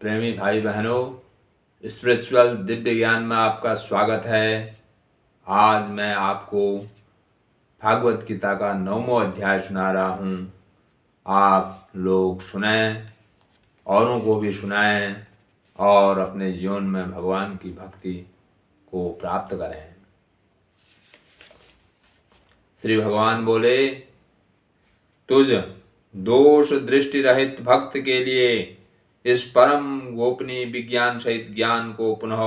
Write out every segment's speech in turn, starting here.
प्रेमी भाई बहनों, स्पिरिचुअल दिव्य ज्ञान में आपका स्वागत है। आज मैं आपको भागवत गीता का 9वां अध्याय सुना रहा हूँ। आप लोग सुनें, औरों को भी सुनाएं और अपने जीवन में भगवान की भक्ति को प्राप्त करें। श्री भगवान बोले, तुझ दोष दृष्टि रहित भक्त के लिए इस परम गोपनीय विज्ञान सहित ज्ञान को पुनः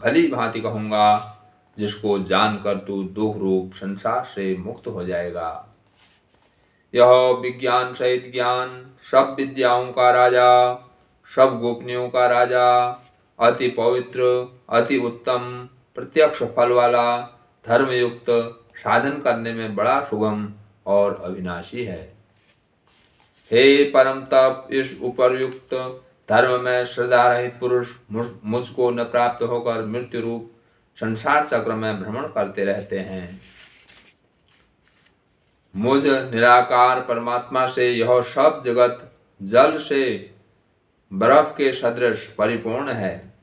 भली भांति कहूंगा, जिसको जानकर तू दुख रूप संसार से मुक्त हो जाएगा। यह विज्ञान सहित ज्ञान सब विद्याओं का राजा, सब गोपनीयों का राजा, अति पवित्र, अति उत्तम, प्रत्यक्ष फल वाला, धर्मयुक्त, साधन करने में बड़ा सुगम और अविनाशी है। हे परम तप, इस उपरयुक्त धर्म में श्रद्धा रहित पुरुष मुझको न प्राप्त होकर मृत्यु रूप संसार चक्र में भ्रमण करते रहते हैं। मुझ निराकार परमात्मा से यह सब जगत जल से बर्फ के सदृश परिपूर्ण है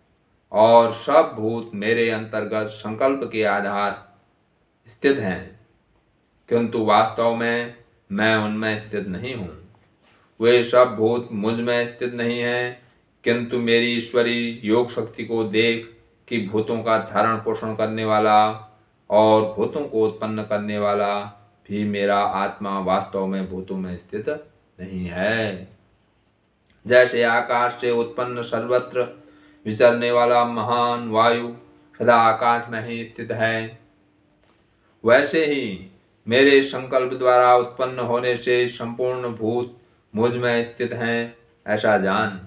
और सब भूत मेरे अंतर्गत संकल्प के आधार स्थित हैं, किंतु वास्तव में मैं उनमें स्थित नहीं हूँ। वे सब भूत मुझ में स्थित नहीं हैं, किंतु मेरी ईश्वरी योग शक्ति को देख कि भूतों का धारण पोषण करने वाला और भूतों को उत्पन्न करने वाला भी मेरा आत्मा वास्तव में भूतों में स्थित नहीं है। जैसे आकाश से उत्पन्न सर्वत्र विचरने वाला महान वायु सदा आकाश में ही स्थित है, वैसे ही मेरे संकल्प द्वारा उत्पन्न होने से संपूर्ण भूत मुझ में स्थित हैं, ऐसा जान।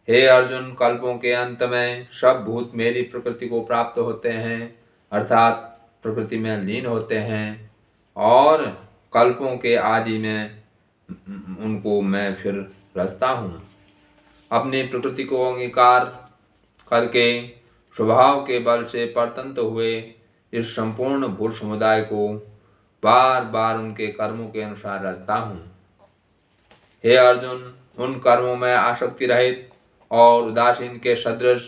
हे अर्जुन, कल्पों के अंत में सब भूत मेरी प्रकृति को प्राप्त होते हैं, अर्थात प्रकृति में लीन होते हैं, और कल्पों के आदि में उनको मैं फिर रचता हूँ। अपनी प्रकृति को अंगीकार करके स्वभाव के बल से परतंत्र हुए इस संपूर्ण भूत समुदाय को बार बार उनके कर्मों के अनुसार रचता हूँ। हे अर्जुन, उन कर्मों में आसक्ति रहित और उदासीन के सदृश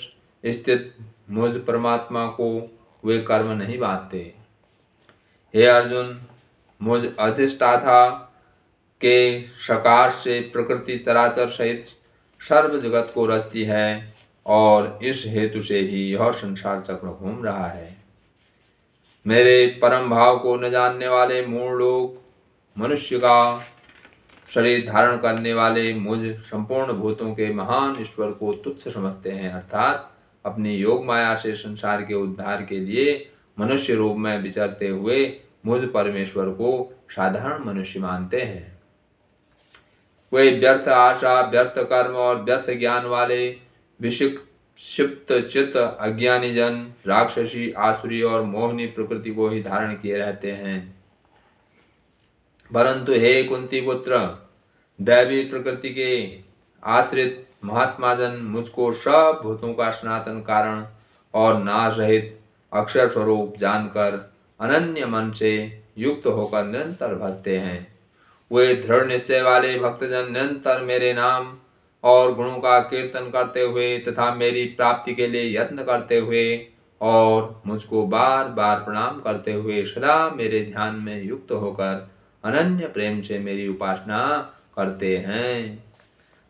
स्थित मुझ परमात्मा को वे कर्म नहीं बांधते। हे अर्जुन, मुझ अधिष्ठाता के सकाश से प्रकृति चराचर सहित सर्व जगत को रचती है और इस हेतु से ही यह संसार चक्र घूम रहा है। मेरे परम भाव को न जानने वाले मूढ़ लोग मनुष्य का शरीर धारण करने वाले मुझ संपूर्ण भूतों के महान ईश्वर को तुच्छ समझते हैं, अर्थात अपनी योग माया से संसार के उद्धार के लिए मनुष्य रूप में विचरते हुए मुझ परमेश्वर को साधारण मनुष्य मानते हैं। वे व्यर्थ आशा, व्यर्थ कर्म और व्यर्थ ज्ञान वाले विक्षिप्त चित्त अज्ञानी जन राक्षसी, आसुरी और मोहिनी प्रकृति को ही धारण किए रहते हैं। परंतु हे कुंती पुत्र, दैवी प्रकृति के आश्रित महात्मा जन मुझको सब भूतों का सनातन कारण और नाश रहित अक्षर स्वरूप जानकर अनन्य मन से युक्त होकर निरंतर भजते हैं। वे दृढ़ निश्चय वाले भक्तजन निरंतर मेरे नाम और गुणों का कीर्तन करते हुए तथा मेरी प्राप्ति के लिए यत्न करते हुए और मुझको बार बार प्रणाम करते हुए सदा मेरे ध्यान में युक्त होकर अनन्य प्रेम से मेरी उपासना करते हैं।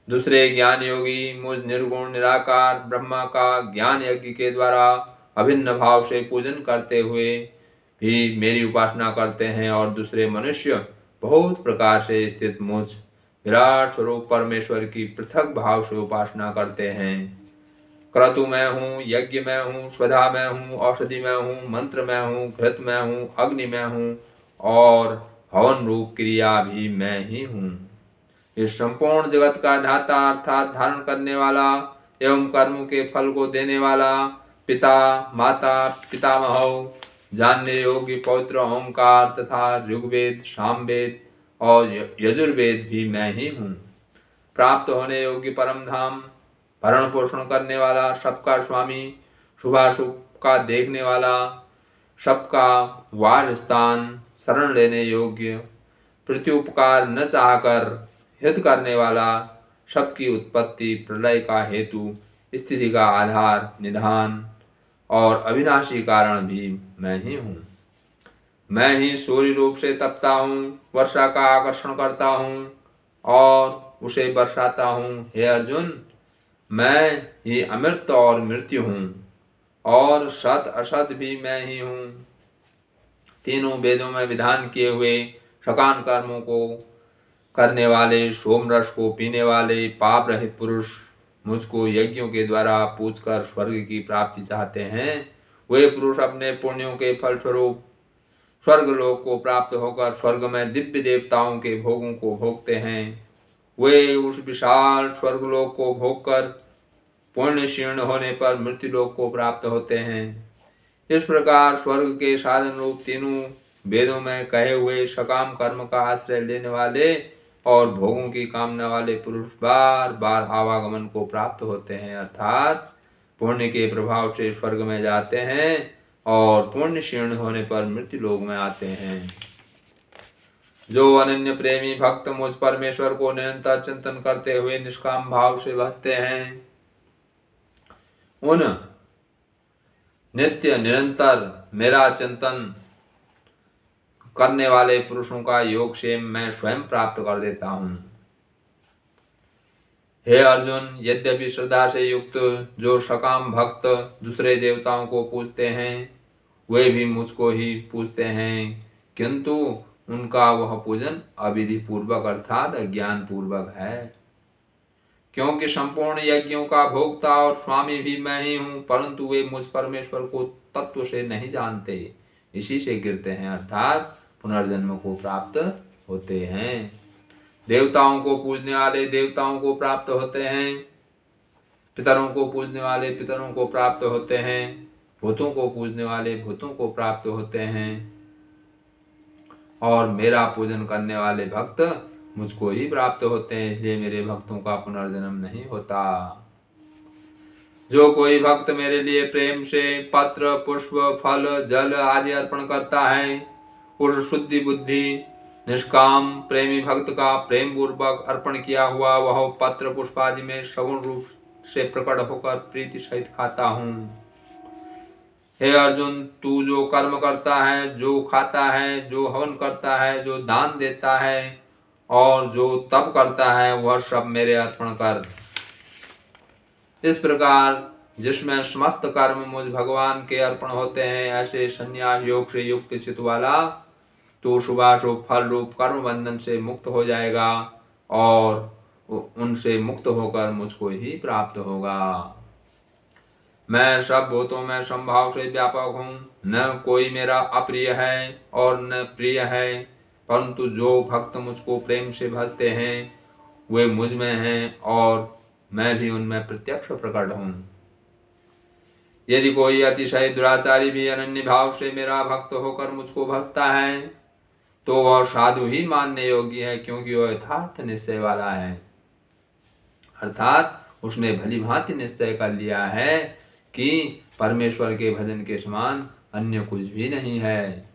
दूसरे ज्ञान योगी मुझ निर्गुण निराकार ब्रह्मा का ज्ञान यज्ञ के द्वारा अभिन्न भाव से पूजन करते हुए भी मेरी उपासना करते हैं, और दूसरे मनुष्य बहुत प्रकार से स्थित मुझ विराट स्वरूप परमेश्वर की पृथक भाव से उपासना करते हैं। क्रतु में हूँ, यज्ञ में हूँ, स्वधा में हूँ, औषधि में हूँ, मंत्र में हूँ, घृत में हूँ, अग्नि में हूँ और हवन रूप क्रिया भी मैं ही हूँ। इस संपूर्ण जगत का दाता अर्थात धारण करने वाला एवं कर्मों के फल को देने वाला पिता, माता, पितामह, जानने योग्य पवित्र ओंकार तथा ऋग्वेद, सामवेद और यजुर्वेद भी मैं ही हूँ। प्राप्त होने योग्य परम धाम, भरण पोषण करने वाला, सबका स्वामी, शुभाशुभ का देखने वाला, सबका वास स्थान, शरण लेने योग्य, प्रत्युपकार न चाहकर हित करने वाला, सबकी उत्पत्ति, प्रलय का हेतु, स्थिति का आधार, निधान और अविनाशी कारण भी मैं ही हूँ। मैं ही सूर्य रूप से तपता हूँ, वर्षा का आकर्षण करता हूँ और उसे बरसाता हूँ। हे अर्जुन, मैं ही अमृत और मृत्यु हूँ और सत असत भी मैं ही हूँ। तीनों वेदों में विधान किए हुए सकाम कर्मों को करने वाले, सोमरस को पीने वाले पाप रहित पुरुष मुझको यज्ञों के द्वारा पूजकर स्वर्ग की प्राप्ति चाहते हैं। वे पुरुष अपने पुण्यों के फलस्वरूप स्वर्ग लोक को प्राप्त होकर स्वर्ग में दिव्य देवताओं के भोगों को भोगते हैं। वे उस विशाल स्वर्गलोक को भोगकर पुण्य क्षीण होने पर मृत्यु लोक को प्राप्त होते हैं। इस प्रकार स्वर्ग के साधन रूप तीनों वेदों में कहे हुए सकाम कर्म का आश्रय लेने वाले और भोगों की कामना वाले पुरुष बार बार आवागमन को प्राप्त होते हैं, अर्थात पुण्य के प्रभाव से स्वर्ग में जाते हैं और पुण्य क्षीण होने पर मृत्यु लोक में आते हैं। जो अनन्य प्रेमी भक्त मुझ परमेश्वर को निरंतर चिंतन करते हुए निष्काम भाव से भजते हैं, उन नित्य निरंतर मेरा चिंतन करने वाले पुरुषों का योगक्षेम मैं स्वयं प्राप्त कर देता हूँ। हे अर्जुन, यद्यपि श्रद्धा से युक्त जो सकाम भक्त दूसरे देवताओं को पूजते हैं, वे भी मुझको ही पूजते हैं, किंतु उनका वह पूजन अविधि पूर्वक अर्थात अज्ञान पूर्वक है। क्योंकि संपूर्ण यज्ञों का भोक्ता और स्वामी भी मैं ही हूँ, परंतु वे मुझ परमेश्वर को तत्व से नहीं जानते, इसी से गिरते हैं अर्थात पुनर्जन्म को प्राप्त होते हैं। देवताओं को पूजने वाले देवताओं को प्राप्त होते हैं, पितरों को पूजने वाले पितरों को प्राप्त होते हैं, भूतों को पूजने वाले भूतों को प्राप्त होते हैं और मेरा पूजन करने वाले भक्त मुझको ही प्राप्त होते हैं, इसलिए मेरे भक्तों का पुनर्जन्म नहीं होता। जो कोई भक्त मेरे लिए प्रेम से पत्र, पुष्प, फल, जल आदि अर्पण करता है, उस शुद्धि बुद्धि निष्काम प्रेमी भक्त का प्रेम पूर्वक अर्पण किया हुआ वह पत्र पुष्प आदि में सगुण रूप से प्रकट होकर प्रीति सहित खाता हूँ। हे अर्जुन, तू जो कर्म करता है, जो खाता है, जो हवन करता है, जो दान देता है और जो तप करता है, वह सब मेरे अर्पण कर। इस प्रकार जिसमें समस्त कर्म मुझ भगवान के अर्पण होते हैं, ऐसे संन्यास योग से युक्त चित्त वाला तो शुभाशुभ फल रूप कर्म बंधन से मुक्त हो जाएगा और उनसे मुक्त होकर मुझको ही प्राप्त होगा। मैं सब भूतों में संभाव से व्यापक हूँ, न कोई मेरा अप्रिय है और न प्रिय है, परंतु जो भक्त मुझको प्रेम से भजते हैं वे मुझ में हैं और मैं भी उनमें प्रत्यक्ष प्रकट हूँ। यदि कोई अतिशय दुराचारी भी अनन्य भाव से मेरा भक्त होकर मुझको भजता है तो वह साधु ही मानने योग्य है, क्योंकि वह यथार्थ निश्चय वाला है, अर्थात उसने भली भांति निश्चय कर लिया है कि परमेश्वर के भजन के समान अन्य कुछ भी नहीं है।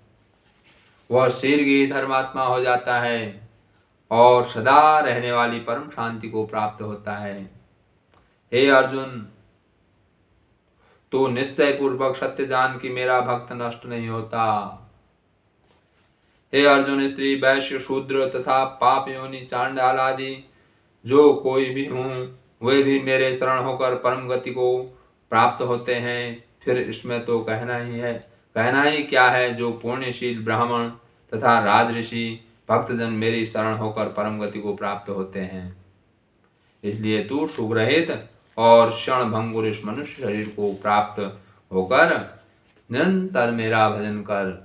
वह शीघ्र धर्मात्मा हो जाता है और सदा रहने वाली परम शांति को प्राप्त होता है। हे अर्जुन, तू निश्चय पूर्वक सत्य जान कि मेरा भक्त नष्ट नहीं होता। हे अर्जुन, स्त्री वैश्य शूद्र तथा पाप योनि चांडाल आदि जो कोई भी हूँ वे भी मेरे शरण होकर परम गति को प्राप्त होते हैं। फिर इसमें तो कहना ही क्या है, जो पुण्यशील ब्राह्मण तथा राजऋषि भक्तजन मेरी शरण होकर परम गति को प्राप्त होते हैं। इसलिए तू सुग्रहित और क्षण भंगुर इस मनुष्य शरीर को प्राप्त होकर निरंतर मेरा भजन कर।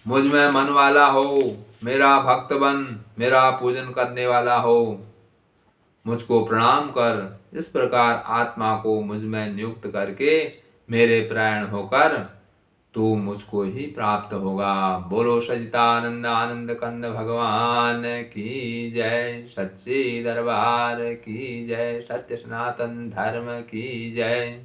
मुझ में मन वाला हो, मेरा भक्त बन, मेरा पूजन करने वाला हो, मुझको प्रणाम कर। इस प्रकार आत्मा को मुझ में नियुक्त करके मेरे प्राण होकर तू मुझको ही प्राप्त होगा। बोलो सच्चिदानंद आनंद कंद भगवान की जय, सच्चे दरबार की जय, सत्य सनातन धर्म की जय।